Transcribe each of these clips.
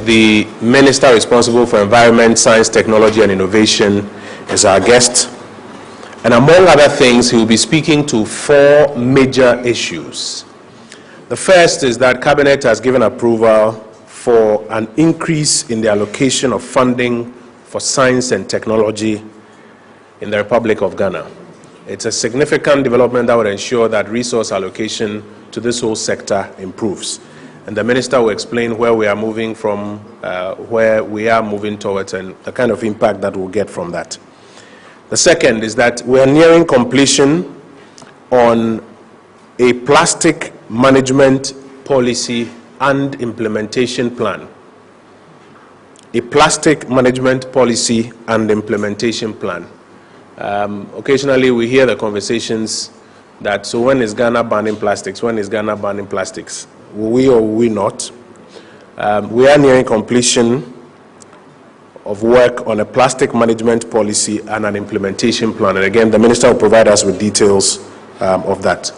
The Minister responsible for Environment, Science, Technology and Innovation is our guest. And among other things, he will be speaking to 4 major issues. The first is that Cabinet has given approval for an increase in the allocation of funding for science and technology in the Republic of Ghana. It's a significant development that would ensure that resource allocation to this whole sector improves. And the Minister will explain where we are moving from, where we are moving towards, and the kind of impact that we'll get from that. The second is that we are nearing completion on a plastic management policy and implementation plan. A plastic management policy and implementation plan. Occasionally we hear the conversations that, so when is Ghana banning plastics? When is Ghana banning plastics? Will we or will we not? We are nearing completion of work on a plastic management policy and an implementation plan. And again, the Minister will provide us with details of that.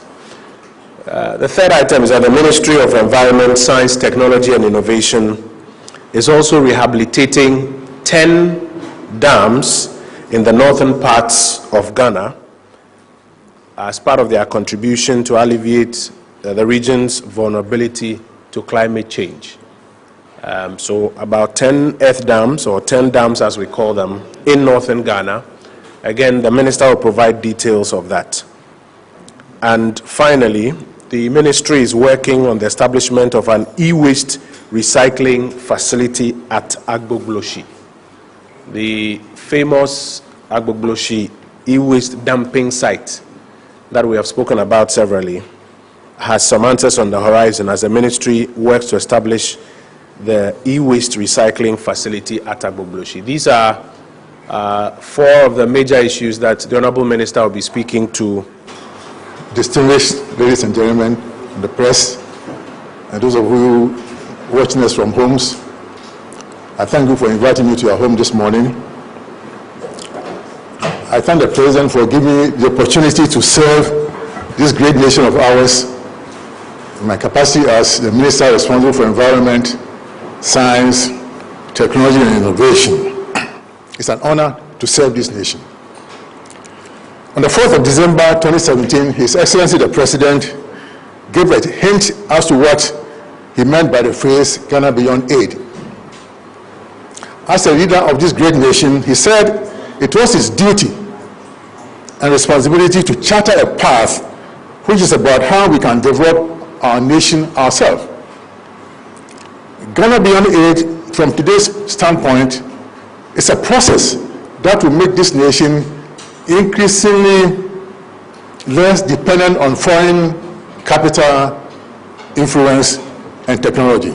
The third item is that the Ministry of Environment, Science, Technology and Innovation is also rehabilitating 10 dams in the northern parts of Ghana as part of their contribution to alleviate the region's vulnerability to climate change. So about 10 earth dams, or 10 dams as we call them, in northern Ghana. Again, the Minister will provide details of that. And finally, the Ministry is working on the establishment of an e-waste recycling facility at Agbogloshi. The famous Agbogloshi e-waste dumping site that we have spoken about severally has some answers on the horizon as the Ministry works to establish the e-waste recycling facility at Agbogloshi. These are 4 of the major issues that the Honourable Minister will be speaking to. Distinguished ladies and gentlemen, the press, and those of you watching us from homes, I thank you for inviting me to your home this morning. I thank the President for giving me the opportunity to serve this great nation of ours in my capacity as the Minister responsible for Environment, Science, Technology and Innovation. It's an honor to serve this nation. On the 4th of December 2017, His Excellency the President gave a hint as to what he meant by the phrase Ghana Beyond Aid. As a leader of this great nation, he said it was his duty and responsibility to charter a path which is about how we can develop our nation ourselves. Ghana Beyond Aid, from today's standpoint, is a process that will make this nation increasingly less dependent on foreign capital, influence, and technology.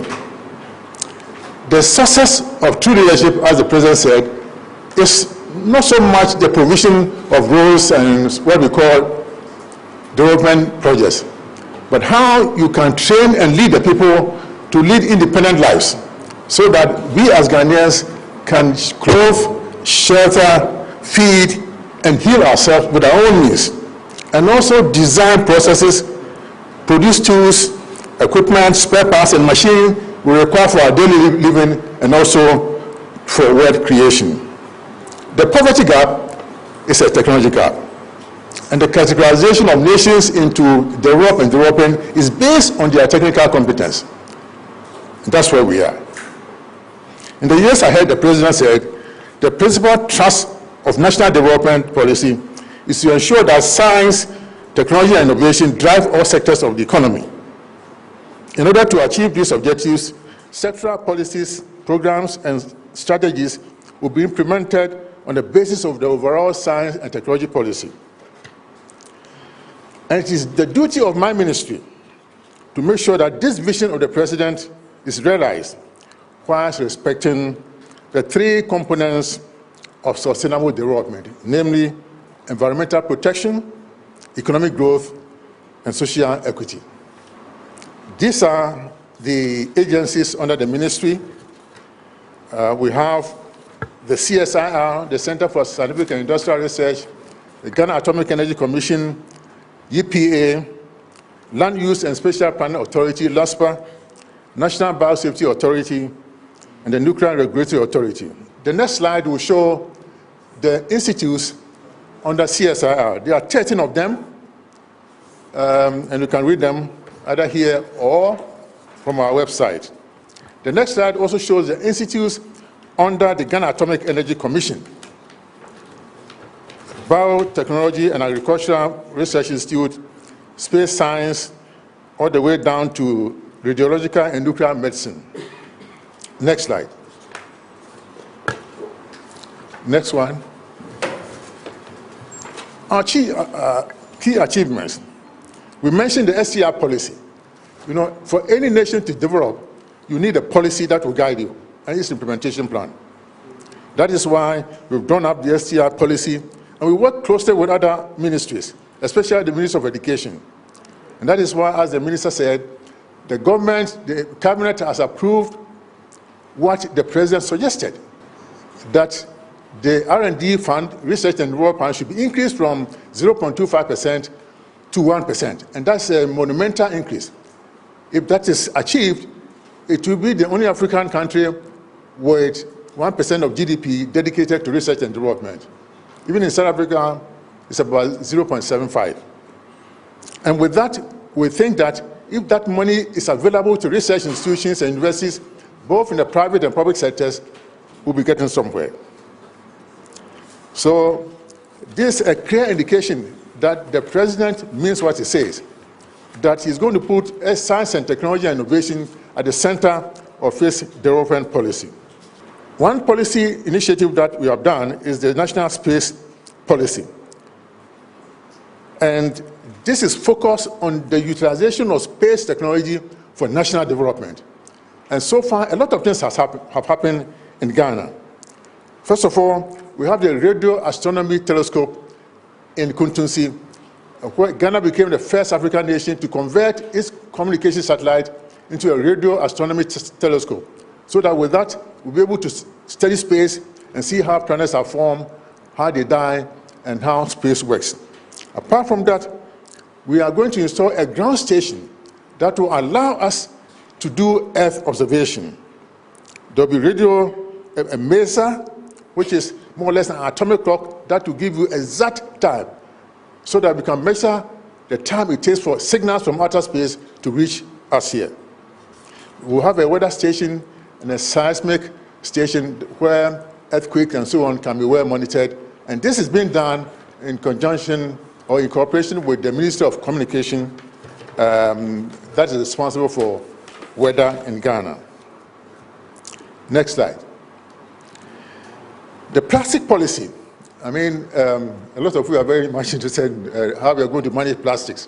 The success of true leadership, as the President said, is not so much the provision of roads and what we call development projects, but how you can train and lead the people to lead independent lives so that we as Ghanaians can clothe, shelter, feed, and heal ourselves with our own means, and also design processes, produce tools, equipment, spare parts, and machines we require for our daily living and also for wealth creation. The poverty gap is a technology gap, and the categorization of nations into developed and developing is based on their technical competence. And that's where we are. In the years ahead, the President said, the principal thrust of national development policy is to ensure that science technology and innovation drive all sectors of the economy. In order to achieve these objectives, sectoral policies, programs, and strategies will be implemented on the basis of the overall science and technology policy. And it is the duty of my ministry to make sure that this vision of the President is realized whilst respecting the three components of sustainable development, namely environmental protection, economic growth, and social equity. These are the agencies under the ministry. We have the CSIR, the Center for Scientific and Industrial Research, the Ghana Atomic Energy Commission, EPA, Land Use and Spatial Planning Authority, LASPA, National Biosafety Authority, and the Nuclear Regulatory Authority. The next slide will show the institutes under CSIR. There are 13 of them, and you can read them either here or from our website. The next slide also shows the institutes under the Ghana Atomic Energy Commission: Biotechnology and Agricultural Research Institute, Space Science, all the way down to Radiological and Nuclear Medicine. Next slide. Next one. Our key achievements. We mentioned the STR policy. You know, for any nation to develop, you need a policy that will guide you, and its implementation plan. That is why we've drawn up the STR policy, and we work closely with other ministries, especially the Ministry of Education. And that is why, as the minister said, the government, the cabinet has approved what the president suggested, that the R&D fund, research and development fund, should be increased from 0.25% to 1%. And that's a monumental increase. If that is achieved, it will be the only African country with 1% of GDP dedicated to research and development. Even in South Africa, it's about 0.75. And with that, we think that if that money is available to research institutions and universities, both in the private and public sectors, we'll be getting somewhere. So this is a clear indication that the president means what he says, that he's going to put science and technology and innovation at the center of his development policy. One policy initiative that we have done is the National Space Policy. And this is focused on the utilization of space technology for national development. And so far, a lot of things have happened in Ghana. First of all, we have the Radio Astronomy Telescope in Kuntunsi, where Ghana became the first African nation to convert its communication satellite into a radio astronomy telescope, so that with that, we'll be able to study space and see how planets are formed, how they die, and how space works. Apart from that, we are going to install a ground station that will allow us to do Earth observation. There'll be a MESA, which is more or less an atomic clock that will give you exact time, so that we can measure the time it takes for signals from outer space to reach us here. We'll have a weather station and a seismic station where earthquakes and so on can be well monitored. And this is being done in conjunction or in cooperation with the Ministry of Communication that is responsible for weather in Ghana. Next slide. The plastic policy. I mean, a lot of you are very much interested in how we are going to manage plastics.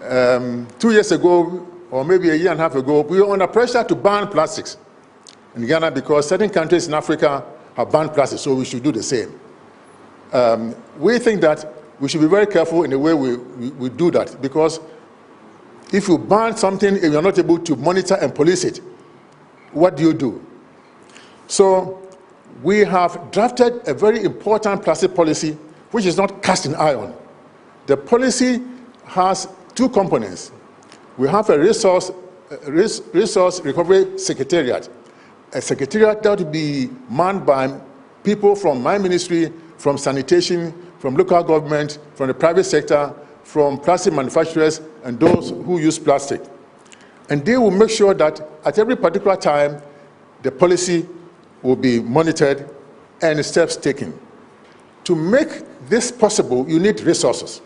2 years ago, or maybe a year and a half ago, we were under pressure to ban plastics in Ghana because certain countries in Africa have banned plastics, so we should do the same. We think that we should be very careful in the way we do that, because if you ban something and you're not able to monitor and police it, what do? So we have drafted a very important plastic policy which is not cast in iron. The policy has two components. We have a resource recovery secretariat, a secretariat that will be manned by people from my ministry, from sanitation, from local government, from the private sector, from plastic manufacturers, and those who use plastic. And they will make sure that at every particular time, the policy will be monitored and steps taken. To make this possible, you need resources.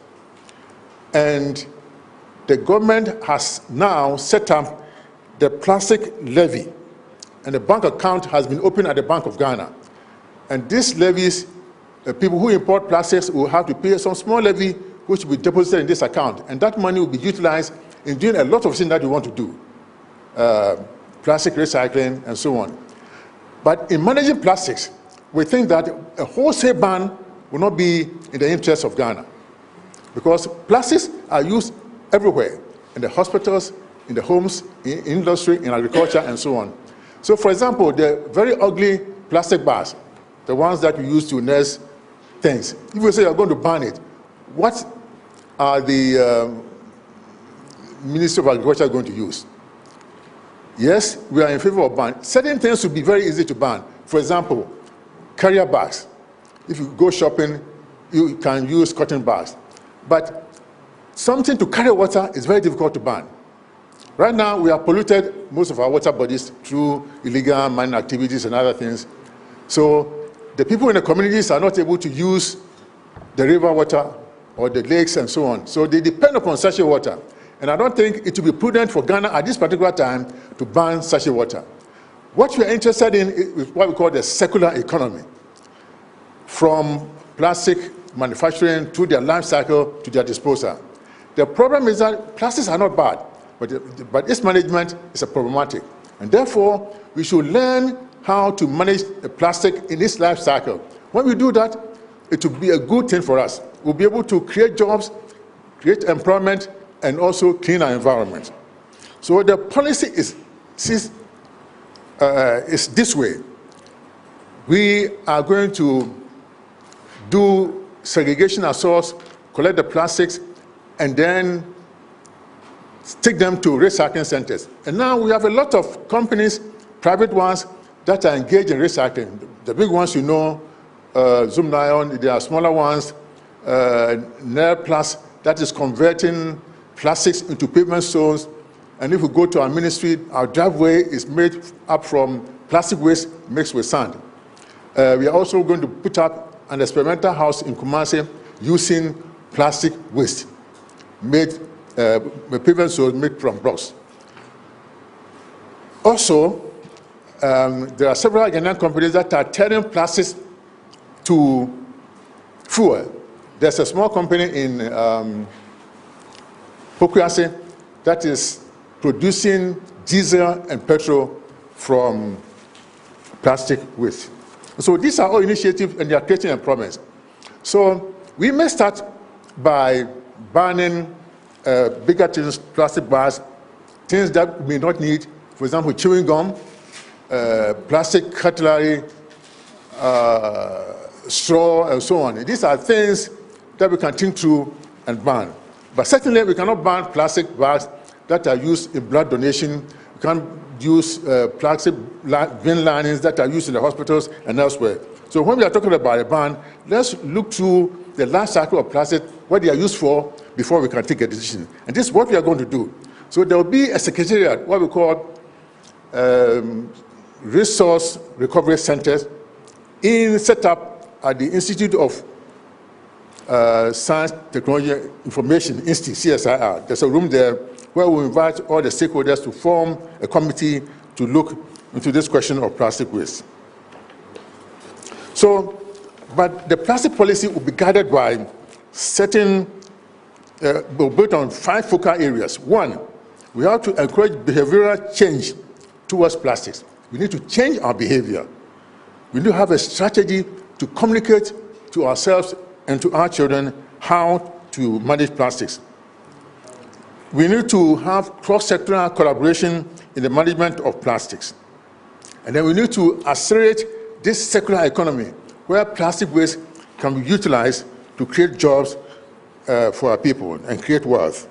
And the government has now set up the plastic levy, and the bank account has been opened at the Bank of Ghana. And these levies, people who import plastics will have to pay some small levy which will be deposited in this account. And that money will be utilized in doing a lot of things that we want to do, plastic recycling and so on. But in managing plastics, we think that a wholesale ban will not be in the interest of Ghana, because plastics are used everywhere, in the hospitals, in the homes, in industry, in agriculture, and so on. So, for example, the very ugly plastic bags, the ones that we use to nurse things, if we say you're going to ban it, what are the Ministry of Agriculture going to use? Yes, we are in favor of ban. Certain things would be very easy to ban. For example, carrier bags. If you go shopping, you can use cotton bags. But something to carry water is very difficult to ban. Right now, we have polluted most of our water bodies through illegal mining activities and other things. So the people in the communities are not able to use the river water or the lakes and so on. So they depend upon sachet water. And I don't think it would be prudent for Ghana at this particular time to ban sachet water. What we are interested in is what we call the circular economy, from plastic manufacturing to their life cycle to their disposal. The problem is that plastics are not bad, but its management is problematic. And therefore, we should learn how to manage the plastic in its life cycle. When we do that, it will be a good thing for us. We'll be able to create jobs, create employment, and also clean our environment. So the policy is this way. We are going to do segregation at source, collect the plastics, and then take them to recycling centers. And now we have a lot of companies, private ones, that are engaged in recycling. The big ones, you know, Zoomlion, there are smaller ones, Nerplast, that is converting plastics into pavement stones. And if we go to our ministry, our driveway is made up from plastic waste mixed with sand. We are also going to put up an experimental house in Kumasi using plastic waste made pavement stones made from blocks. Also, there are several Ghanaian companies that are turning plastics to fuel. There's a small company in Pokuase that is producing diesel and petrol from plastic waste. So these are all initiatives, and they are creating employment. So we may start by banning bigger things, plastic bags, things that we may not need, for example, chewing gum, plastic cutlery, straw, and so on. These are things that we can think through and ban. But certainly, we cannot ban plastic bags that are used in blood donation. We can't use plastic vein linings that are used in the hospitals and elsewhere. So when we are talking about a ban, let's look through the life cycle of plastic, what they are used for, before we can take a decision. And this is what we are going to do. So there will be a secretariat, what we call resource recovery centers, set up at the Institute of Science, Technology, Information Institute, CSIR. There's a room there where we invite all the stakeholders to form a committee to look into this question of plastic waste. So, but the plastic policy will be guided by certain, built on 5 focal areas. One, we have to encourage behavioral change towards plastics. We need to change our behavior. We need to have a strategy to communicate to ourselves and to our children how to manage plastics. We need to have cross-sectoral collaboration in the management of plastics. And then we need to accelerate this circular economy where plastic waste can be utilized to create jobs for our people and create wealth.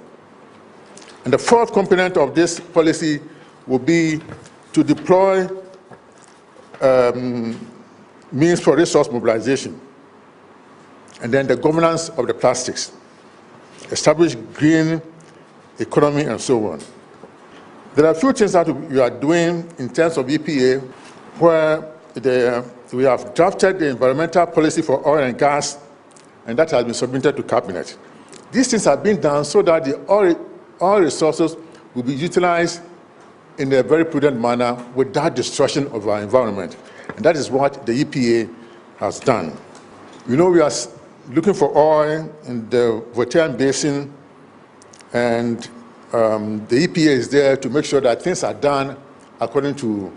And the 4th component of this policy will be to deploy means for resource mobilization, and then the governance of the plastics, establish green economy, and so on. There are a few things that we are doing in terms of EPA, where we have drafted the environmental policy for oil and gas, and that has been submitted to Cabinet. These things are being done so that the oil resources will be utilized in a very prudent manner without destruction of our environment. And that is what the EPA has done. You know, we are looking for oil in the Voltaire Basin, and the EPA is there to make sure that things are done according to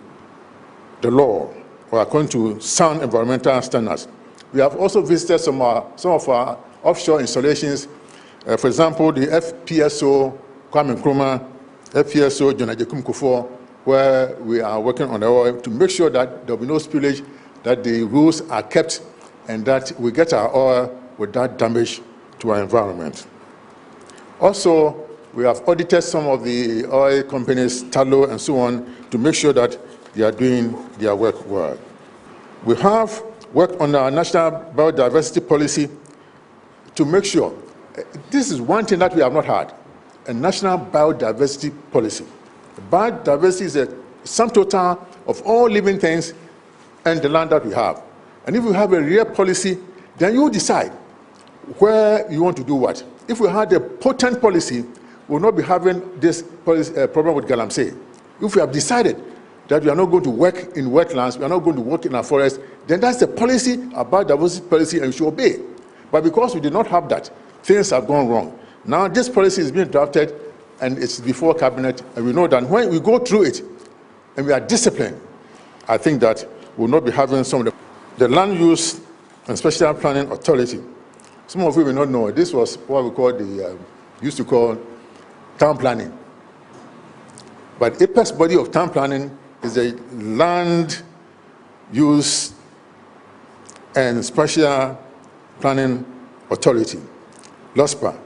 the law or according to sound environmental standards. We have also visited some of our offshore installations. For example, the FPSO Kwame Nkrumah, FPSO John Agyekum Kufuor, where we are working on the oil to make sure that there will be no spillage, that the rules are kept, and that we get our oil without damage to our environment. Also, we have audited some of the oil companies, Tullow and so on, to make sure that they are doing their work well. We have worked on our national biodiversity policy to make sure. This is one thing that we have not had, a national biodiversity policy. Biodiversity is a sum total of all living things and the land that we have. And if we have a real policy, then you decide where you want to do what. If we had a potent policy, we will not be having this problem with Galamsey. If we have decided that we are not going to work in wetlands, we are not going to work in our forests, then that's the policy, a biodiversity policy, and we should obey. But because we did not have that, things have gone wrong. Now this policy is being drafted, and it's before cabinet, and we know that when we go through it, and we are disciplined, I think that we will not be having some of the Land Use and Special Planning Authority. Some of you may not know, this was what we call used to call town planning. But apex body of town planning is the Land Use and Special Planning Authority, LOSPA.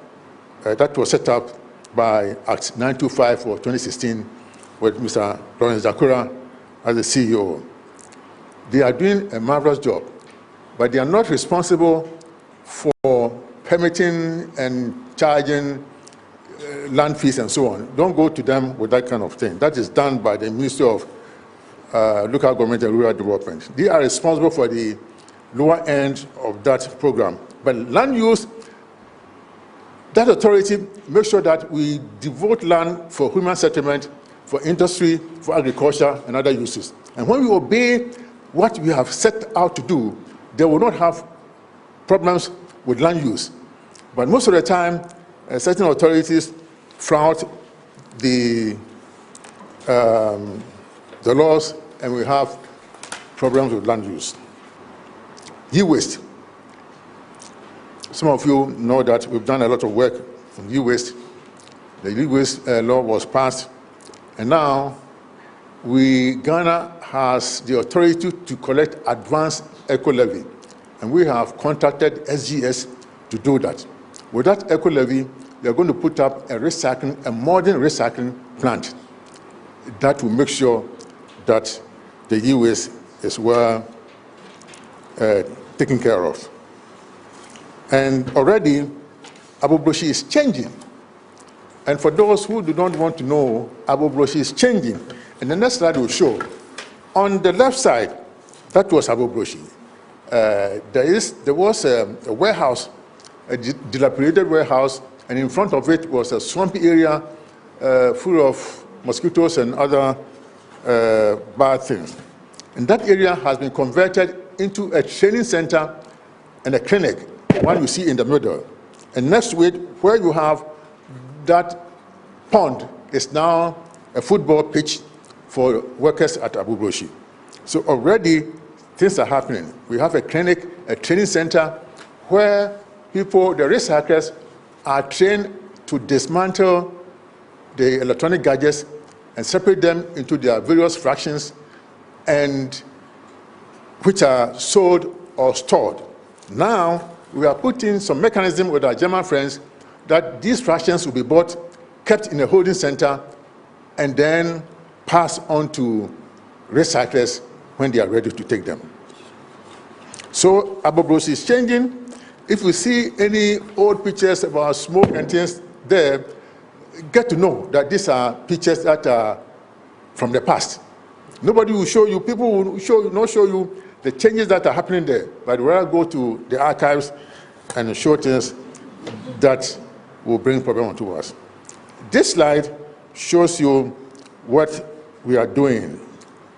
That was set up by Act 925 for 2016 with Mr. Lawrence Jakura as the CEO. They are doing a marvelous job, but they are not responsible for permitting and charging land fees and so on. Don't go to them with that kind of thing. That is done by the Ministry of Local Government and Rural Development. They are responsible for the lower end of that program. But land use, that authority makes sure that we devote land for human settlement, for industry, for agriculture, and other uses. And when we obey what we have set out to do, they will not have problems with land use. But most of the time, certain authorities flout the laws, and we have problems with land use. E-waste. Some of you know that we've done a lot of work on e-waste. The e-waste law was passed, and now Ghana has the authority to collect advanced eco-levy, and we have contacted SGS to do that. With that eco-levy, we are going to put up a modern recycling plant that will make sure that the e-waste is well taken care of. And already, Agbogbloshie is changing. And for those who do not want to know, Agbogbloshie is changing. And the next slide will show. On the left side, that was Agbogbloshie. There was a warehouse, a dilapidated warehouse, and in front of it was a swampy area full of mosquitoes and other bad things. And that area has been converted into a training center and a clinic, one you see in the middle. And next to it, where you have that pond, is now a football pitch for workers at Agbogbloshie. So already things are happening. We have a clinic, a training center, where people, the recyclers, are trained to dismantle the electronic gadgets and separate them into their various fractions, and which are sold or stored. Now, we are putting some mechanism with our German friends that these fractions will be bought, kept in a holding center, and then passed on to recyclers when they are ready to take them. So Agbogbloshie is changing. If we see any old pictures about smoke and things there, get to know that these are pictures that are from the past. Nobody will show you, people will not show you the changes that are happening there, but we'll go to the archives and show things that will bring problem to us. This slide shows you what we are doing.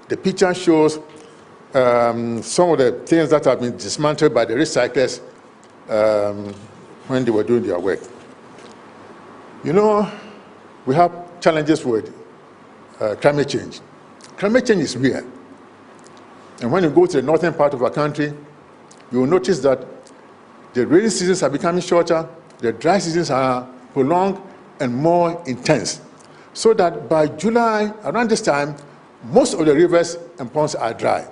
The picture shows some of the things that have been dismantled by the recyclers when they were doing their work. You know, we have challenges with climate change. Climate change is real. And when you go to the northern part of our country, you will notice that the rainy seasons are becoming shorter, the dry seasons are prolonged and more intense. So that by July, around this time, most of the rivers and ponds are dry.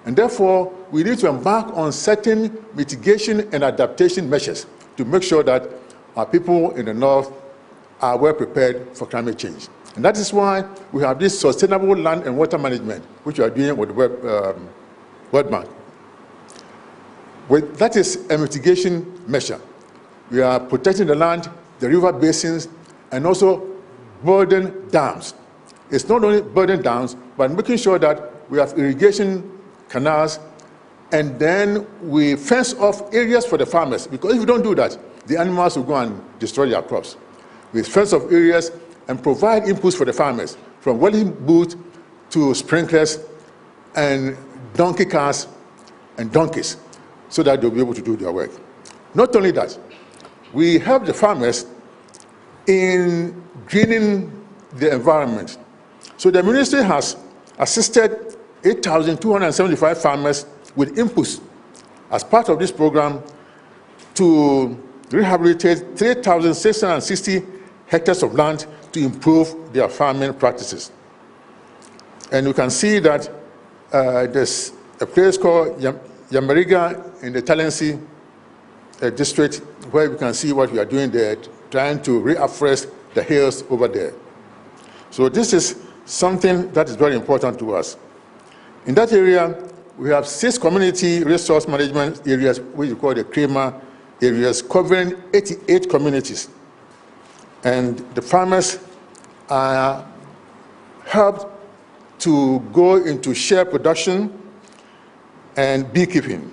And therefore, we need to embark on certain mitigation and adaptation measures to make sure that our people in the north are well prepared for climate change. And that is why we have this sustainable land and water management, which we are doing with the World Bank. That is a mitigation measure. We are protecting the land, the river basins, and also building dams. It's not only building dams, but making sure that we have irrigation canals, and then we fence off areas for the farmers. Because if we don't do that, the animals will go and destroy their crops. We fence off areas and provide inputs for the farmers, from welding boots to sprinklers and donkey cars and donkeys, so that they'll be able to do their work. Not only that, we help the farmers in greening the environment. So the ministry has assisted 8,275 farmers with inputs as part of this program to rehabilitate 3,660 hectares of land to improve their farming practices. And you can see that there's a place called Yamariga in the Talensi district, where we can see what we are doing there, trying to reafforest the hills over there. So this is something that is very important to us. In that area, we have 6 community resource management areas, which we call the CREMA areas, covering 88 communities. And the farmers are helped to go into share production and beekeeping.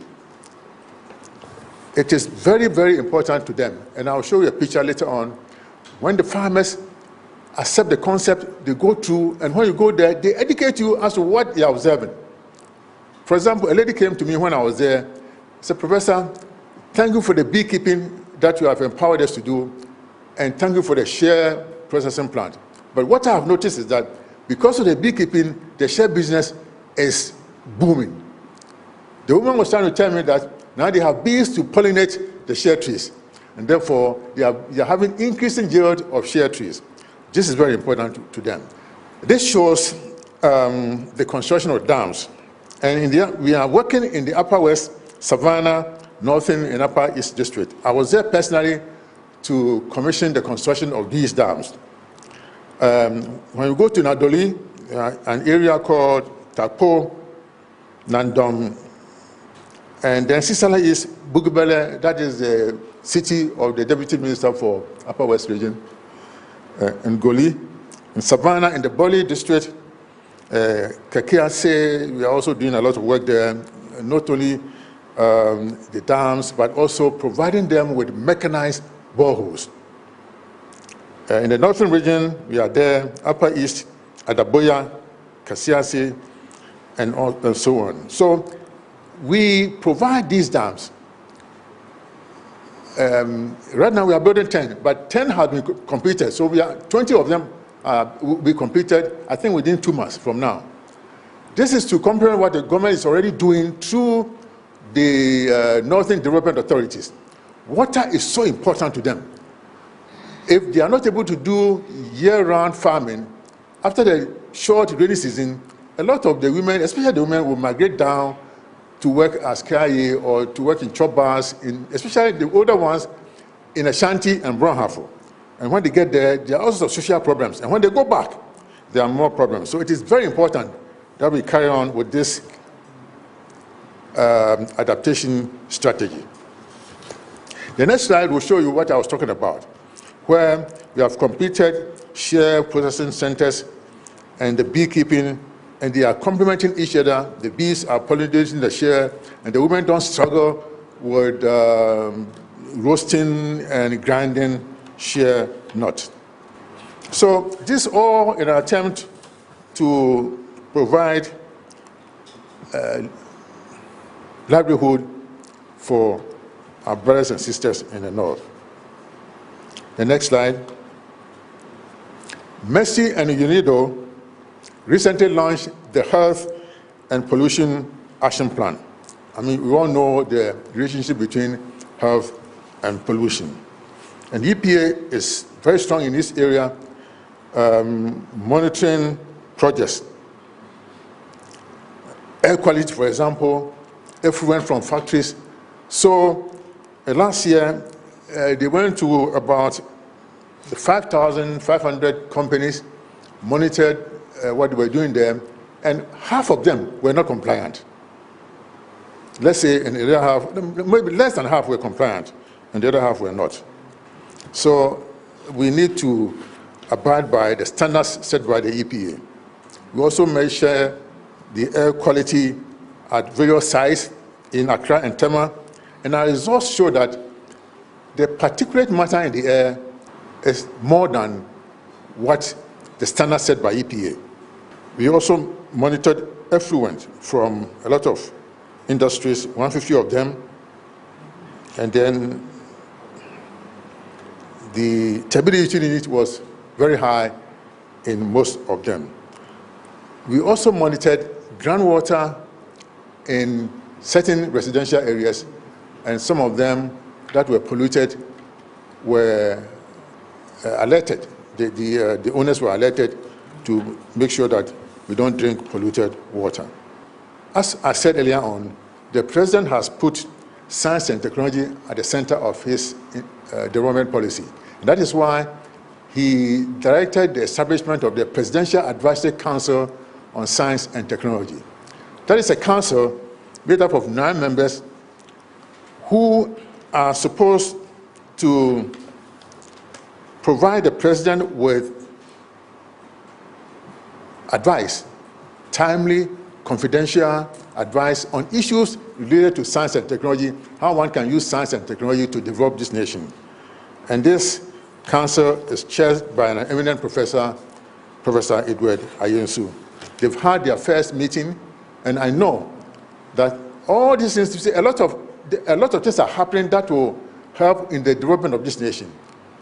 It is very, very important to them. And I'll show you a picture later on. When the farmers accept the concept, they go through, and when you go there, they educate you as to what they are observing. For example, a lady came to me when I was there, said, "Professor, thank you for the beekeeping that you have empowered us to do, and thank you for the share processing plant. But what I have noticed is that because of the beekeeping, the share business is booming." The woman was trying to tell me that now they have bees to pollinate the share trees, and therefore they are having increasing yield of share trees. This is very important to them. This shows the construction of dams. And we are working in the Upper West, Savannah, Northern, and Upper East District. I was there personally to commission the construction of these dams. When you go to Nadoli, an area called Takpo, Nandom, and then Sisala is Bugubele, that is the city of the Deputy Minister for Upper West Region, and Goli. In Savannah, in the Boli District, Kakiase, we are also doing a lot of work there, not only the dams, but also providing them with mechanized boreholes. In the Northern region, we are there, Upper East, Adaboya, Kasiase, and so on. So we provide these dams. Right now we are building 10, but 10 have been completed. So 20 of them will be completed, I think, within 2 months from now. This is to complement what the government is already doing through the Northern Development Authorities. Water is so important to them. If they are not able to do year-round farming, after the short rainy season, a lot of the women, especially the women, will migrate down to work as Kaye or to work in chop bars, especially the older ones in Ashanti and Brownhafo. And when they get there, there are also social problems. And when they go back, there are more problems. So it is very important that we carry on with this adaptation strategy. The next slide will show you what I was talking about, where we have completed share processing centers and the beekeeping, and they are complementing each other. The bees are pollinating the share, and the women don't struggle with roasting and grinding share not. So this all in an attempt to provide livelihood for our brothers and sisters in the North. The next slide. Mercy and UNIDO recently launched the Health and Pollution Action Plan. I mean, we all know the relationship between health and pollution. And EPA is very strong in this area, monitoring projects. Air quality, for example, effluent from factories. So last year, they went to about 5,500 companies, monitored what they were doing there, and half of them were not compliant. Let's say in the other half, maybe less than half were compliant, and the other half were not. So we need to abide by the standards set by the EPA. We also measure the air quality at various sites in Accra and Tema, and our results show that the particulate matter in the air is more than what the standard set by EPA. We also monitored effluent from a lot of industries, 150 of them, and then the turbidity in it was very high in most of them. We also monitored groundwater in certain residential areas, and some of them that were polluted were alerted. The owners were alerted to make sure that we don't drink polluted water. As I said earlier on, the president has put science and technology at the center of his development policy. And that is why he directed the establishment of the Presidential Advisory Council on Science and Technology. That is a council made up of 9 members who are supposed to provide the president with advice, timely, confidential advice on issues related to science and technology, how one can use science and technology to develop this nation. And this council is chaired by an eminent professor, Professor Edward Ayensu. They've had their first meeting, and I know that all these institutions, a lot of things are happening that will help in the development of this nation.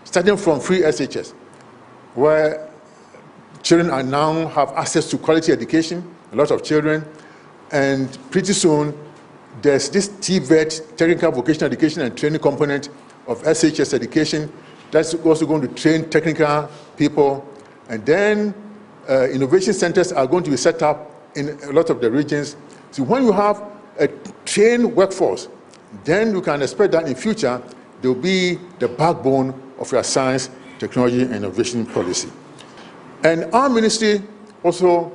Starting from free SHS, where children are now have access to quality education, a lot of children, and pretty soon there's this TVET, Technical Vocational Education and Training component of SHS education that's also going to train technical people, and then innovation centers are going to be set up in a lot of the regions. So when you have a trained workforce, then you can expect that in future there will be the backbone of your science, technology, and innovation policy. And our ministry also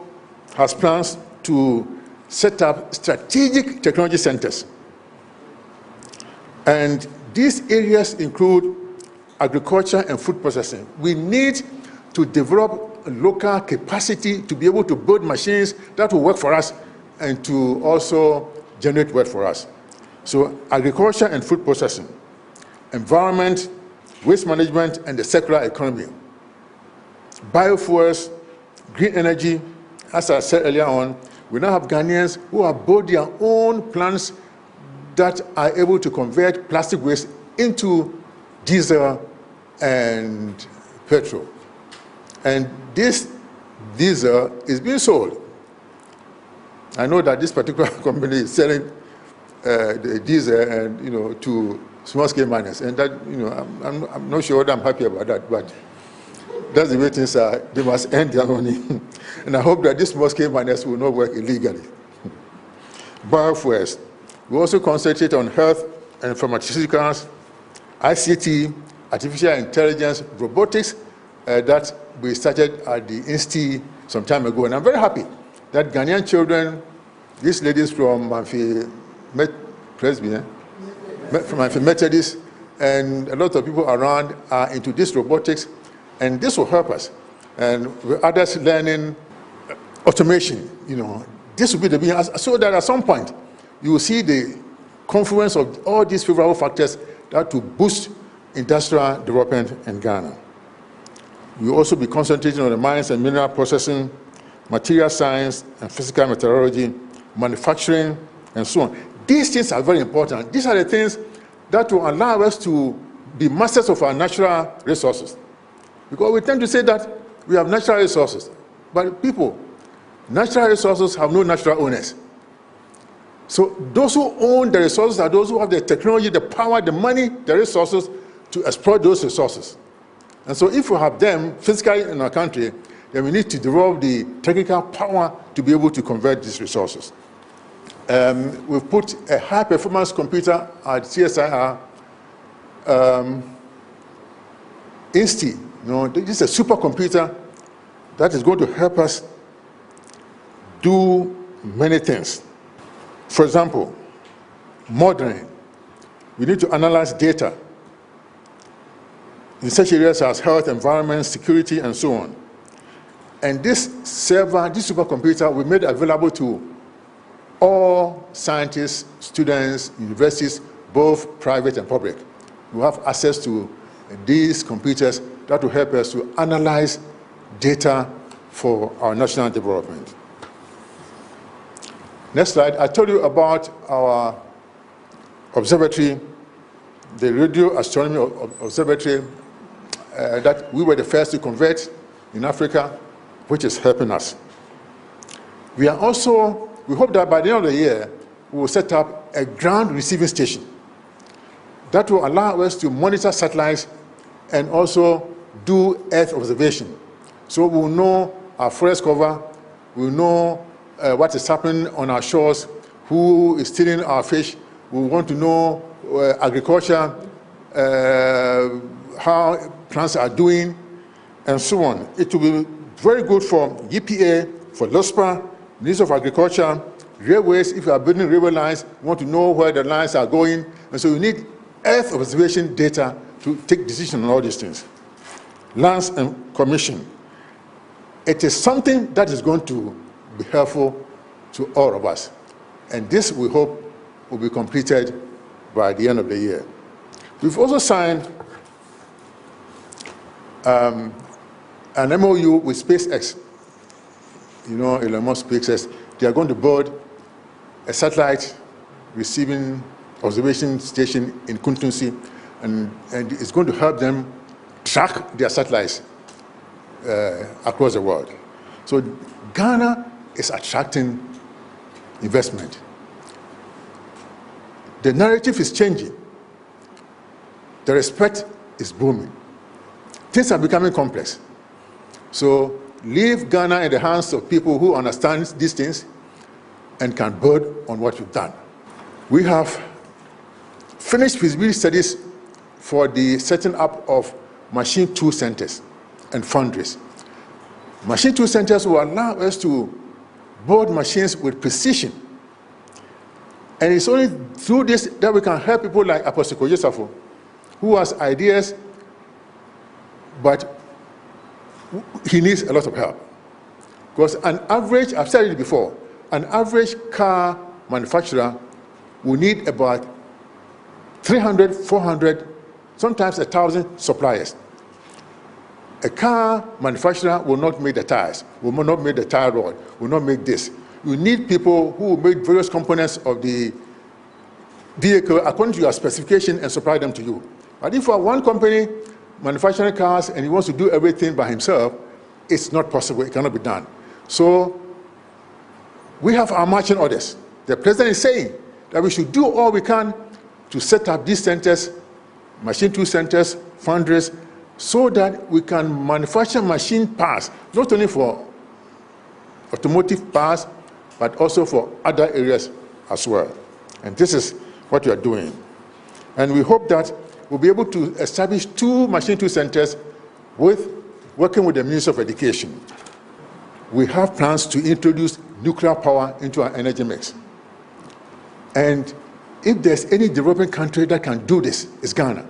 has plans to set up strategic technology centers. And these areas include agriculture and food processing. We need to develop local capacity to be able to build machines that will work for us and to also generate work for us. So agriculture and food processing, environment, waste management, and the circular economy, biofuels, green energy. As I said earlier on, we now have Ghanaians who have built their own plants that are able to convert plastic waste into diesel and petrol. And this diesel is being sold. I know that this particular company is selling the diesel and to small-scale miners, and that I'm not sure that I'm happy about that, but that's the way things are. They must earn their money, and I hope that these small-scale miners will not work illegally. Biofuels. We also concentrate on health and pharmaceuticals, ICT, artificial intelligence, robotics, that we started at the INSTI some time ago, and I'm very happy that Ghanaian children, these ladies from Manfi Methodist, and a lot of people around are into this robotics, and this will help us. And with others learning automation, this will be the beginning, so that at some point you will see the confluence of all these favorable factors that will boost industrial development in Ghana. We will also be concentrating on the mines and mineral processing, material science and physical meteorology, manufacturing, and so on. These things are very important. These are the things that will allow us to be masters of our natural resources. Because we tend to say that we have natural resources, but people, natural resources have no natural owners. So those who own the resources are those who have the technology, the power, the money, the resources to exploit those resources. And so if we have them physically in our country, then we need to develop the technical power to be able to convert these resources. We've put a high-performance computer at CSIR, INSTI. This is a supercomputer that is going to help us do many things. For example, modeling. We need to analyze data in such areas as health, environment, security, and so on. And this server, this supercomputer, we made available to all scientists, students, universities, both private and public. We have access to these computers that will help us to analyze data for our national development. Next slide. I told you about our observatory, the Radio Astronomy Observatory, that we were the first to convert in Africa, which is helping us. We hope that by the end of the year, we will set up a ground receiving station that will allow us to monitor satellites and also do Earth observation. So we will know our forest cover, we will know what is happening on our shores, who is stealing our fish. We want to know agriculture, how plants are doing, and so on. It will be very good for EPA, for LOSPA, Ministry of Agriculture, railways. If you are building railway lines, you want to know where the lines are going. And so you need Earth observation data to take decisions on all these things. Lands and Commission. It is something that is going to be helpful to all of us. And this, we hope, will be completed by the end of the year. We've also signed an MOU with SpaceX. Elon Musk, SpaceX, they are going to build a satellite receiving observation station in Kuntunsi, and it's going to help them track their satellites across the world. So Ghana is attracting investment. The narrative is changing. The respect is booming. Things are becoming complex. So leave Ghana in the hands of people who understand these things and can build on what we've done. We have finished feasibility studies for the setting up of machine tool centers and foundries. Machine tool centers will allow us to build machines with precision. And it's only through this that we can help people like Apostle Kojo, who has ideas, but he needs a lot of help. Because an average, I've said it before, an average car manufacturer will need about 300, 400, sometimes 1,000 suppliers. A car manufacturer will not make the tires, will not make the tire rod, will not make this. You need people who will make various components of the vehicle according to your specification and supply them to you. But if you are one company manufacturing cars and he wants to do everything by himself, it's not possible, it cannot be done. So we have our marching orders. The president is saying that we should do all we can to set up these centers, machine tool centers, foundries, so that we can manufacture machine parts, not only for automotive parts, but also for other areas as well. And this is what we are doing. And we hope that we'll be able to establish 2 machine tool centers working with the Ministry of Education. We have plans to introduce nuclear power into our energy mix. And if there's any developing country that can do this, it's Ghana.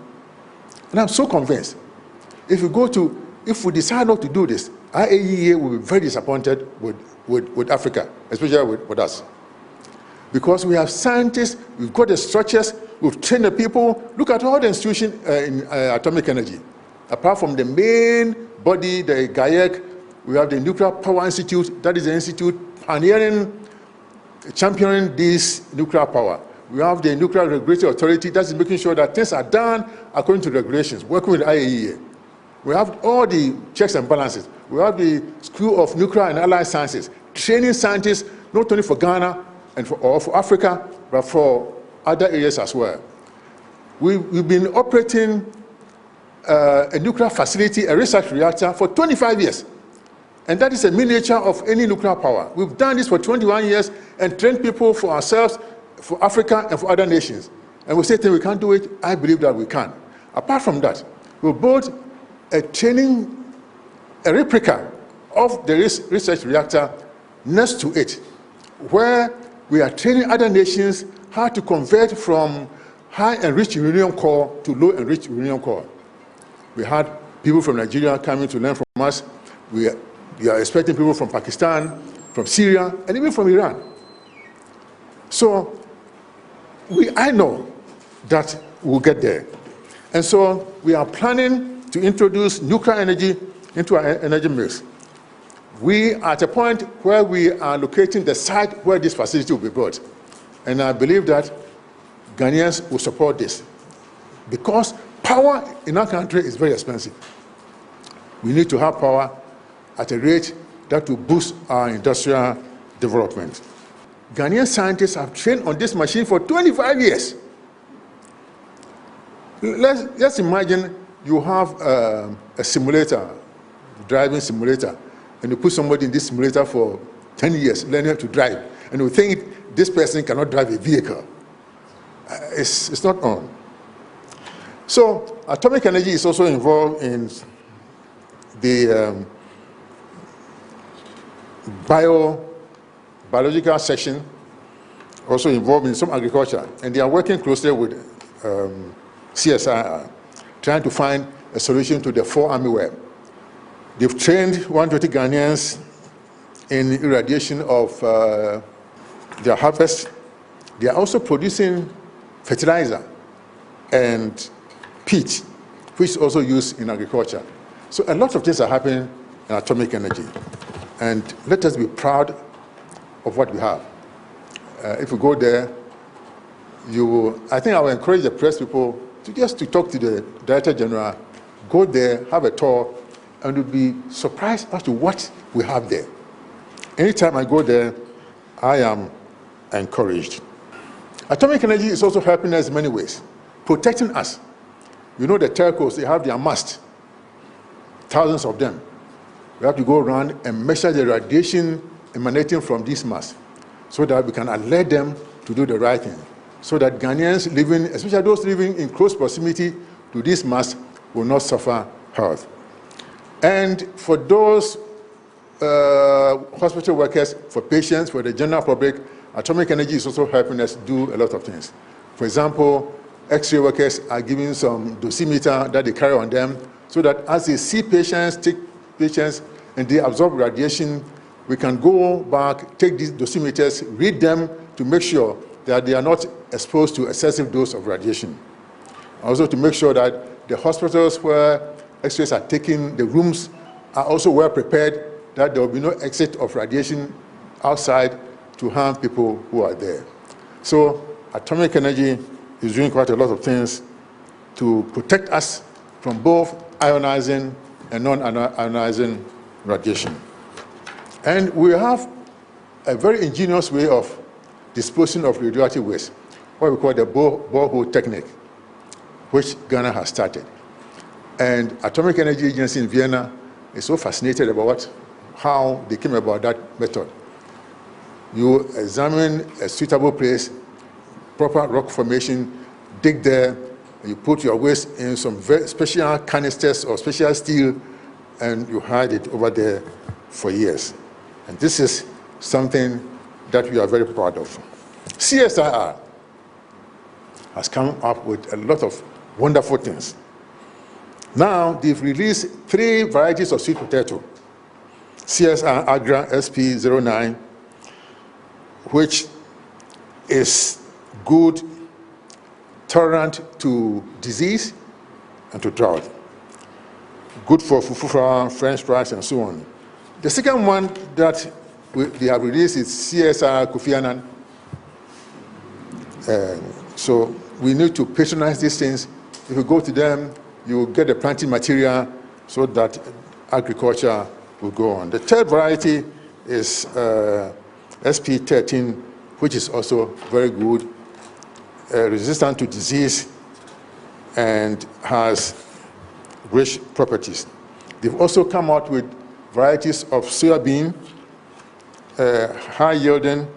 And I'm so convinced. If we decide not to do this, IAEA will be very disappointed with Africa, especially with us. because we have scientists, we've got the structures, we've trained the people. Look at all the institutions in atomic energy. Apart from the main body, the GAIEC, we have the Nuclear Power Institute. That is the institute pioneering, championing this nuclear power. We have the Nuclear Regulatory Authority that is making sure that things are done according to regulations, working with the IAEA. We have all the checks and balances. We have the School of Nuclear and Allied Sciences, training scientists not only for Ghana and for Africa, but for other areas as well. We've been operating a nuclear facility, a research reactor, for 25 years. And that is a miniature of any nuclear power. We've done this for 21 years and trained people for ourselves, for Africa, and for other nations. And we say we can't do it. I believe that we can. Apart from that, we built a replica of the research reactor next to it, where we are training other nations how to convert from high-enriched uranium core to low-enriched uranium core. We had people from Nigeria coming to learn from us. We are expecting people from Pakistan, from Syria, and even from Iran. So I know that we'll get there. And so we are planning to introduce nuclear energy into our energy mix. We are at a point where we are locating the site where this facility will be built. And I believe that Ghanaians will support this, because power in our country is very expensive. We need to have power at a rate that will boost our industrial development. Ghanaian scientists have trained on this machine for 25 years. Let's imagine you have a simulator, driving simulator, and you put somebody in this simulator for 10 years learning to drive, and you think this person cannot drive a vehicle. It's not on. So atomic energy is also involved in the biological section, also involved in some agriculture, and they are working closely with CSIR, trying to find a solution to the 4-army web. They've trained 120 Ghanaians in irradiation of their harvest. They are also producing fertilizer and peat, which is also used in agriculture. So a lot of things are happening in atomic energy. And let us be proud of what we have. If you go there, I think I will encourage the press people to talk to the Director General, go there, have a tour, and you'll be surprised as to what we have there. Anytime I go there, I am encouraged. Atomic energy is also helping us in many ways, protecting us. You know the telcos, they have their masts, thousands of them. We have to go around and measure the radiation emanating from these masts so that we can alert them to do the right thing, so that Ghanaians living, especially those living in close proximity to these masts, will not suffer health. And for those hospital workers, for patients, for the general public, atomic energy is also helping us do a lot of things. For example, X-ray workers are given some dosimeter that they carry on them, so that as they see patients, take patients, and they absorb radiation, we can go back, take these dosimeters, read them to make sure that they are not exposed to excessive dose of radiation. Also to make sure that the hospitals where X-rays are taken, the rooms are also well prepared, that there will be no exit of radiation outside to harm people who are there. So atomic energy is doing quite a lot of things to protect us from both ionizing and non-ionizing radiation. And we have a very ingenious way of disposing of radioactive waste, what we call the borehole technique, which Ghana has started. And Atomic Energy Agency in Vienna is so fascinated about how they came about that method. You examine a suitable place, proper rock formation, dig there, and you put your waste in some very special canisters or special steel, and you hide it over there for years. And this is something that we are very proud of. CSIR has come up with a lot of wonderful things. Now, they've released 3 varieties of sweet potato. CSIR Agra SP09, which is good, tolerant to disease and to drought. Good for fufu, French fries, and so on. The second one that they have released is CSR Kofi Annan. So we need to patronize these things. If you go to them, you will get the planting material so that agriculture will go on. The third variety is SP13, which is also very good, resistant to disease, and has rich properties. They've also come out with varieties of soybean, high yielding,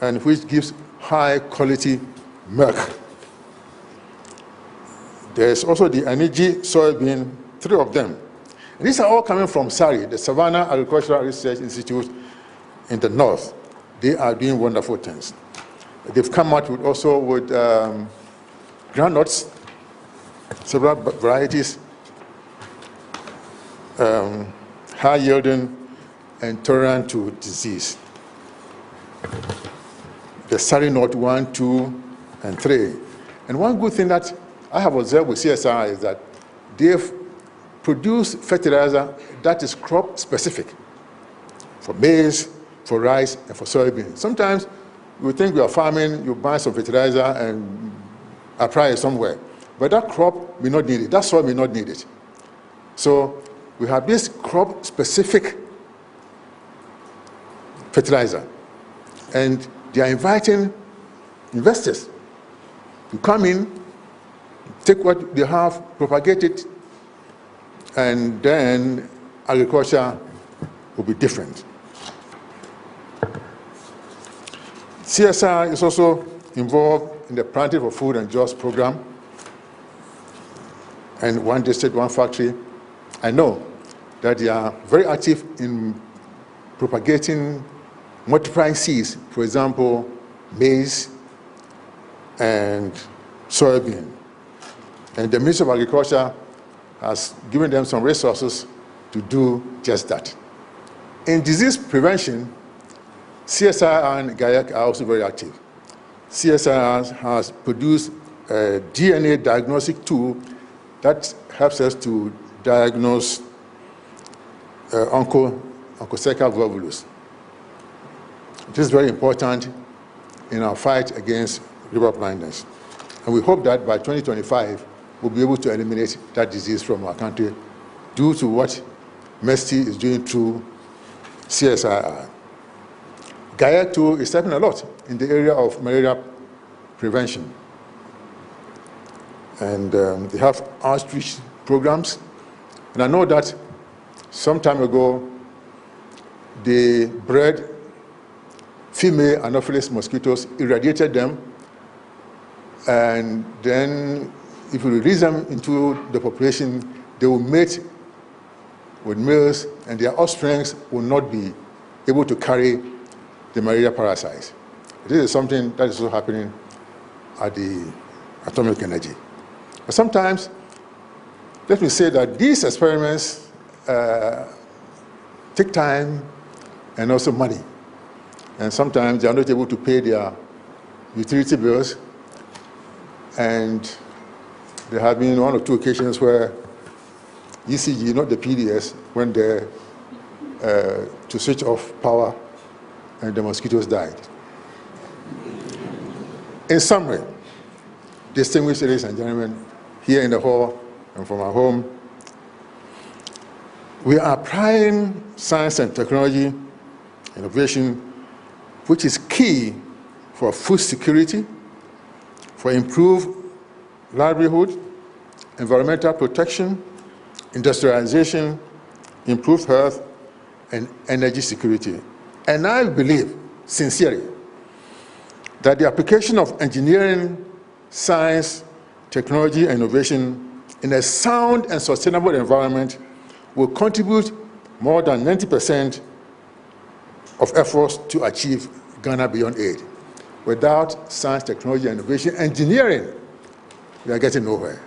and which gives high quality milk. There's also the Aniji soybean, 3 of them. And these are all coming from SARI, the Savannah Agricultural Research Institute in the north. They are doing wonderful things. They've come out with also with groundnuts, several varieties, high yielding and tolerant to disease. The SARI North 1, 2, and 3. And one good thing that I have observed with CSR is that they've produced fertilizer that is crop specific for maize, for rice, and for soybean. Sometimes you think you are farming, you buy some fertilizer and apply it somewhere. But that crop may not need it, that soil may not need it. So we have this crop specific fertilizer. And they are inviting investors to come in, take what they have, propagate it, and then agriculture will be different. CSR is also involved in the Planting for Food and Jobs program, and One District, One Factory. I know that they are very active in propagating, multiplying seeds, for example, maize and soybean. And the Ministry of Agriculture has given them some resources to do just that. In disease prevention, CSR and GAIAC are also very active. CSR has produced a DNA diagnostic tool that helps us to diagnose onchocerca volvulus. This is very important in our fight against river blindness. And we hope that by 2025, we'll be able to eliminate that disease from our country due to what MESTI is doing through CSIR. GAIAC too is stepping a lot in the area of malaria prevention. And they have outreach programs. And I know that some time ago, they bred female Anopheles mosquitoes, irradiated them, and then if you release them into the population, they will mate with males, and their offsprings will not be able to carry the malaria parasites. This is something that is also happening at the atomic energy. But sometimes, let me say that these experiments take time and also money. And sometimes they are not able to pay their utility bills. And there have been 1 or 2 occasions where ECG, not the PDS, went there to switch off power, and the mosquitoes died. In summary, distinguished ladies and gentlemen, here in the hall and from our home, we are applying science and technology, innovation, which is key for food security, for improved livelihood, environmental protection, industrialization, improved health, and energy security. And I believe, sincerely, that the application of engineering, science, technology, and innovation in a sound and sustainable environment will contribute more than 90% of efforts to achieve Ghana Beyond Aid. Without science, technology, and innovation, engineering, we are getting nowhere.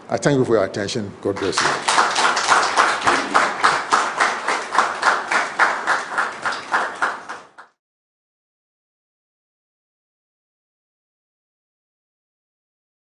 I thank you for your attention. God bless you.